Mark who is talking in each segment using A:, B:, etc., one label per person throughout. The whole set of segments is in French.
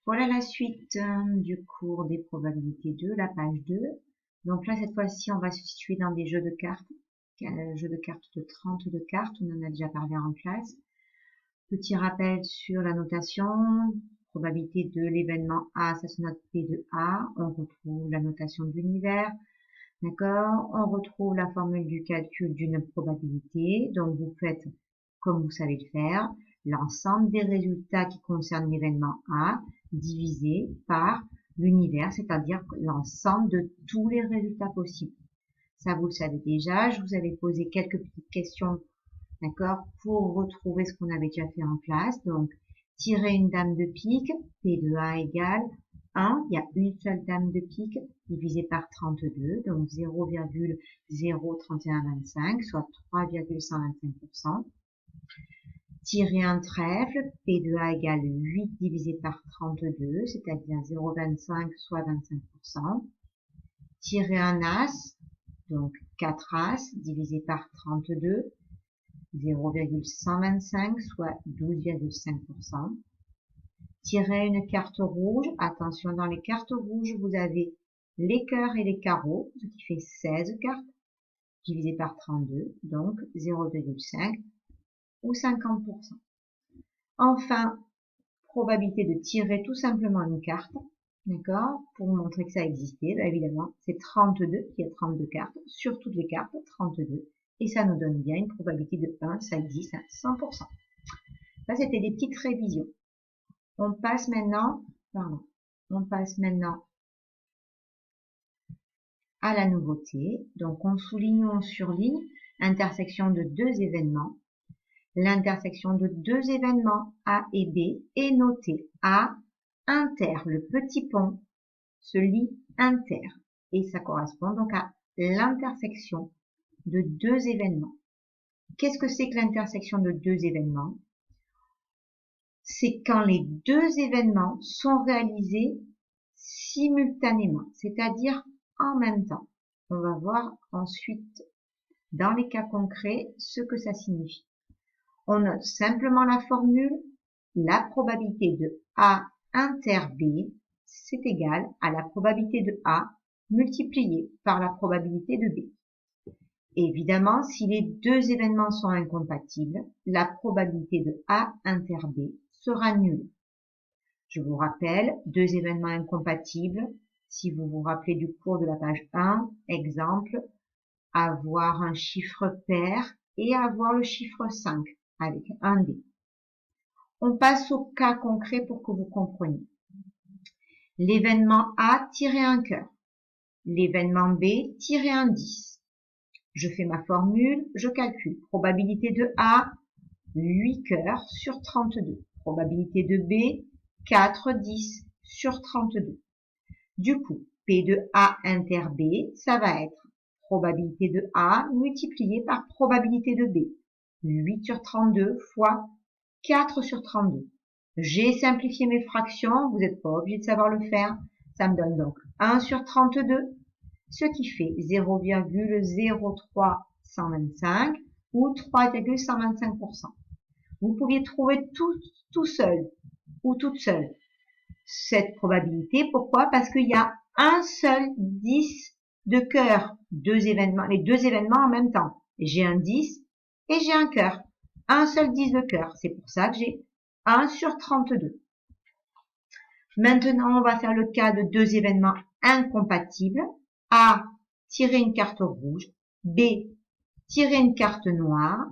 A: Voilà la suite du cours des probabilités 2, la page 2. Donc là, cette fois-ci, on va se situer dans des jeux de cartes. Un jeu de cartes de 32 cartes, on en a déjà parlé en classe. Petit rappel sur la notation. Probabilité de l'événement A, ça se note P de A. On retrouve la notation de l'univers. D'accord? On retrouve la formule du calcul d'une probabilité. Donc vous faites comme vous savez le faire, l'ensemble des résultats qui concernent l'événement A divisé par l'univers, c'est-à-dire l'ensemble de tous les résultats possibles. Ça, vous le savez déjà. Je vous avais posé quelques petites questions, d'accord, pour retrouver ce qu'on avait déjà fait en classe. Donc, tirer une dame de pique, P de A égale 1, il y a une seule dame de pique, divisé par 32, donc 0,03125, soit 3,125%. Tirer un trèfle, P de A égale 8 divisé par 32, c'est-à-dire 0,25, soit 25%. Tirer un as, donc 4 as, divisé par 32, 0,125, soit 12,5%. Tirer une carte rouge, attention, dans les cartes rouges, vous avez les cœurs et les carreaux, ce qui fait 16 cartes, divisé par 32, donc 0,5 ou 50%. Enfin, probabilité de tirer tout simplement une carte, d'accord, pour vous montrer que ça existait, ben évidemment, c'est 32, il y a 32 cartes, sur toutes les cartes, 32, et ça nous donne bien une probabilité de 1, ça existe à 100%. Ça, c'était des petites révisions. On passe maintenant à la nouveauté. Donc, on souligne, on surligne, intersection de deux événements. L'intersection de deux événements A et B est notée A inter, le petit pont se lie inter, et ça correspond donc à l'intersection de deux événements. Qu'est-ce que c'est que l'intersection de deux événements? C'est quand les deux événements sont réalisés simultanément, c'est-à-dire en même temps. On va voir ensuite, dans les cas concrets, ce que ça signifie. On note simplement la formule, la probabilité de A inter B, c'est égal à la probabilité de A multipliée par la probabilité de B. Évidemment, si les deux événements sont incompatibles, la probabilité de A inter B sera nulle. Je vous rappelle, deux événements incompatibles, si vous vous rappelez du cours de la page 1, exemple, avoir un chiffre pair et avoir le chiffre 5 avec un D. On passe au cas concret pour que vous compreniez. L'événement A tirer un cœur. L'événement B tirer un 10. Je fais ma formule, je calcule. Probabilité de A, 8 cœurs sur 32. Probabilité de B, 4 10 sur 32. Du coup, P de A inter B, ça va être probabilité de A multipliée par probabilité de B. 8 sur 32 fois 4 sur 32. J'ai simplifié mes fractions, vous n'êtes pas obligé de savoir le faire. Ça me donne donc 1 sur 32, ce qui fait 0,0325 ou 3,125%. Vous pouviez trouver tout seul ou toute seule cette probabilité. Pourquoi? Parce qu'il y a un seul 10 de cœur, les deux événements en même temps. J'ai un 10 et j'ai un cœur. Un seul 10 de cœur. C'est pour ça que j'ai 1 sur 32. Maintenant, on va faire le cas de deux événements incompatibles. A, tirer une carte rouge. B, tirer une carte noire.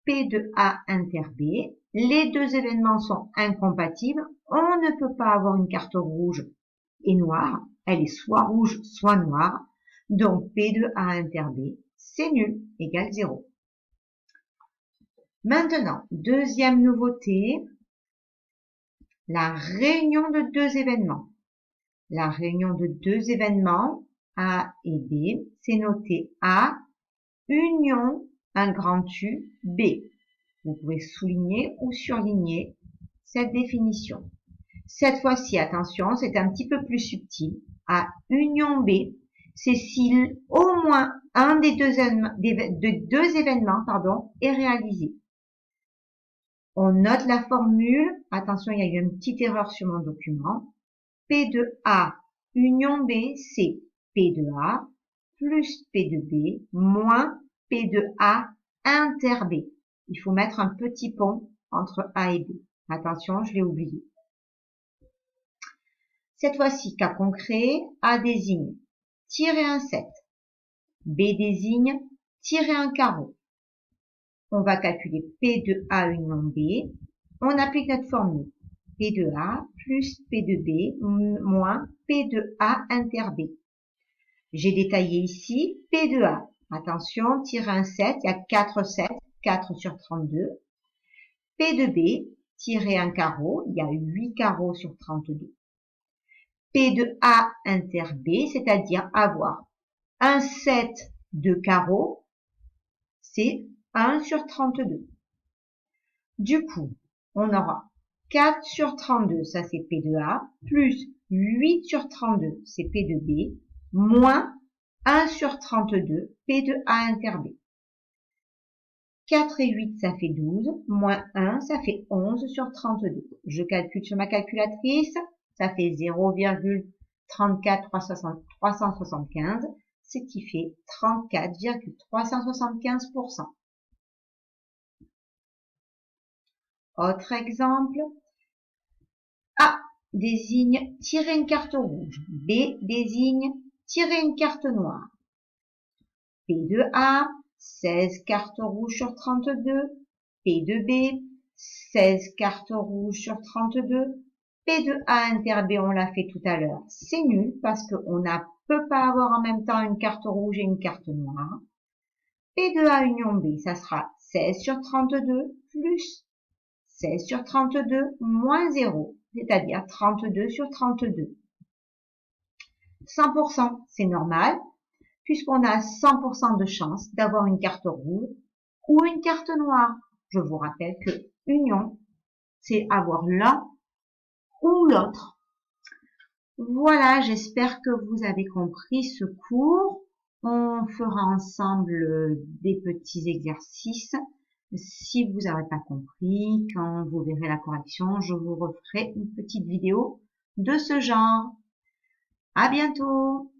A: P de A inter B. Les deux événements sont incompatibles. On ne peut pas avoir une carte rouge et noire. Elle est soit rouge, soit noire. Donc, P de A inter B, c'est nul, égale 0. Maintenant, deuxième nouveauté, la réunion de deux événements. La réunion de deux événements, A et B, c'est noté A, union, un grand U, B. Vous pouvez souligner ou surligner cette définition. Cette fois-ci, attention, c'est un petit peu plus subtil. A union B, c'est si au moins un des deux événements est réalisé. On note la formule. Attention, il y a eu une petite erreur sur mon document. P de A union B, c'est P de A plus P de B moins P de A inter B. Il faut mettre un petit pont entre A et B. Attention, je l'ai oublié. Cette fois-ci, cas concret, A désigne tirer un 7. B désigne tirer un carreau. On va calculer P de A union B. On applique notre formule. P de A plus P de B moins P de A inter B. J'ai détaillé ici P de A. Attention, tirer un 7, il y a 4 7, 4 sur 32. P de B, tirer un carreau, il y a 8 carreaux sur 32. P de A inter B, c'est-à-dire avoir un 7 de carreaux, c'est 1 sur 32. Du coup, on aura 4 sur 32, ça c'est P de A, plus 8 sur 32, c'est P de B, moins 1 sur 32, P de A inter B. 4 et 8, ça fait 12, moins 1, ça fait 11 sur 32. Je calcule sur ma calculatrice, ça fait 0,34 375, ce qui fait 34,375%. Autre exemple, A désigne tirer une carte rouge, B désigne tirer une carte noire. P de A, 16 cartes rouges sur 32, P de B, 16 cartes rouges sur 32, P de A inter B, on l'a fait tout à l'heure, c'est nul parce qu'on ne peut pas avoir en même temps une carte rouge et une carte noire. P de A union B, ça sera 16 sur 32 plus 16 sur 32 moins 0, c'est-à-dire 32 sur 32. 100%, c'est normal, puisqu'on a 100% de chance d'avoir une carte rouge ou une carte noire. Je vous rappelle que union, c'est avoir l'un ou l'autre. Voilà, j'espère que vous avez compris ce cours. On fera ensemble des petits exercices. Si vous n'avez pas compris, quand vous verrez la correction, je vous referai une petite vidéo de ce genre. À bientôt!